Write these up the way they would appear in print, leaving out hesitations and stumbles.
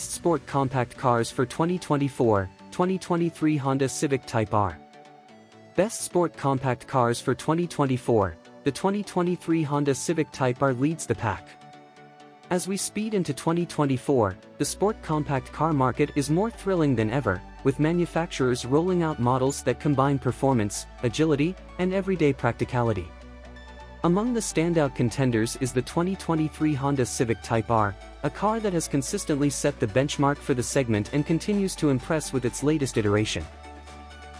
Best Sport Compact Cars for 2024, 2023 Honda Civic Type R. Best Sport Compact Cars for 2024, the 2023 Honda Civic Type R leads the pack. As we speed into 2024, the sport compact car market is more thrilling than ever, with manufacturers rolling out models that combine performance, agility, and everyday practicality. Among the standout contenders is the 2023 Honda Civic Type R, a car that has consistently set the benchmark for the segment and continues to impress with its latest iteration.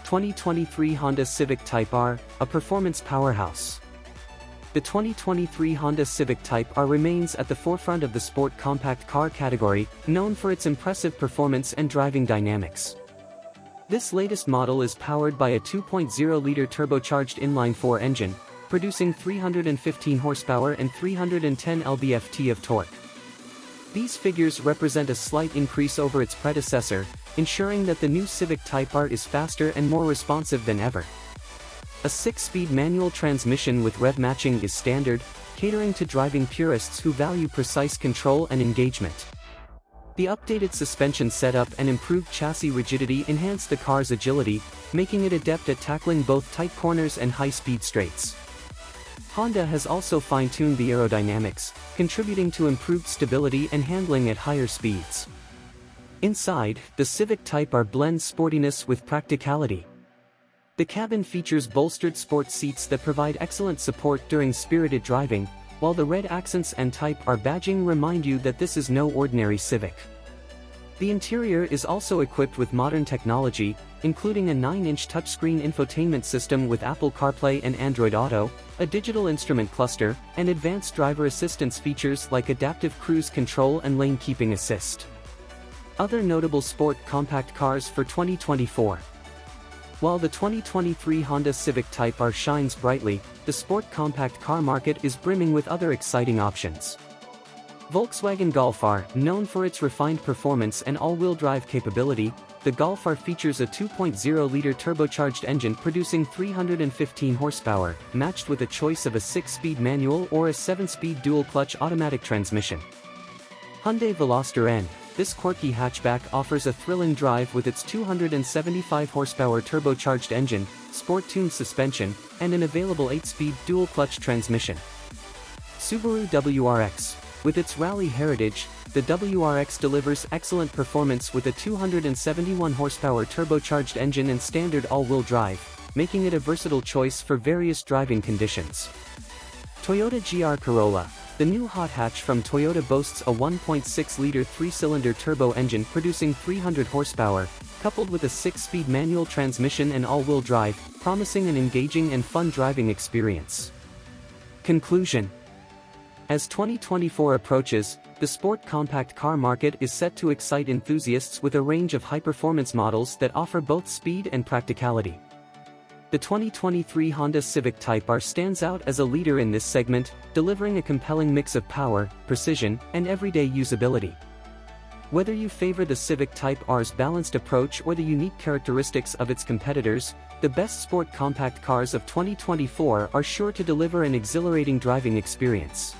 2023 Honda Civic Type R, a performance powerhouse. The 2023 Honda Civic Type R remains at the forefront of the sport compact car category, known for its impressive performance and driving dynamics. This latest model is powered by a 2.0-liter turbocharged inline-4 engine, producing 315 horsepower and 310 lb-ft of torque. These figures represent a slight increase over its predecessor, ensuring that the new Civic Type R is faster and more responsive than ever. A 6-speed manual transmission with rev matching is standard, catering to driving purists who value precise control and engagement. The updated suspension setup and improved chassis rigidity enhance the car's agility, making it adept at tackling both tight corners and high-speed straights. Honda has also fine-tuned the aerodynamics, contributing to improved stability and handling at higher speeds. Inside, the Civic Type R blends sportiness with practicality. The cabin features bolstered sport seats that provide excellent support during spirited driving, while the red accents and Type R badging remind you that this is no ordinary Civic. The interior is also equipped with modern technology, including a 9-inch touchscreen infotainment system with Apple CarPlay and Android Auto, a digital instrument cluster, and advanced driver assistance features like adaptive cruise control and lane keeping assist. Other notable sport compact cars for 2024. While the 2023 Honda Civic Type R shines brightly, the sport compact car market is brimming with other exciting options. Volkswagen Golf R, known for its refined performance and all-wheel drive capability, the Golf R features a 2.0-liter turbocharged engine producing 315 horsepower, matched with a choice of a 6-speed manual or a 7-speed dual-clutch automatic transmission. Hyundai Veloster N. This quirky hatchback offers a thrilling drive with its 275 horsepower turbocharged engine, sport-tuned suspension, and an available 8-speed dual-clutch transmission. Subaru WRX. With its rally heritage, the WRX delivers excellent performance with a 271 horsepower turbocharged engine and standard all-wheel drive, making it a versatile choice for various driving conditions. Toyota GR Corolla. The new hot hatch from Toyota boasts a 1.6-liter 3-cylinder turbo engine producing 300 horsepower, coupled with a 6-speed manual transmission and all-wheel drive, promising an engaging and fun driving experience. Conclusion. As 2024 approaches, the sport compact car market is set to excite enthusiasts with a range of high-performance models that offer both speed and practicality. The 2023 Honda Civic Type R stands out as a leader in this segment, delivering a compelling mix of power, precision, and everyday usability. Whether you favor the Civic Type R's balanced approach or the unique characteristics of its competitors, the best sport compact cars of 2024 are sure to deliver an exhilarating driving experience.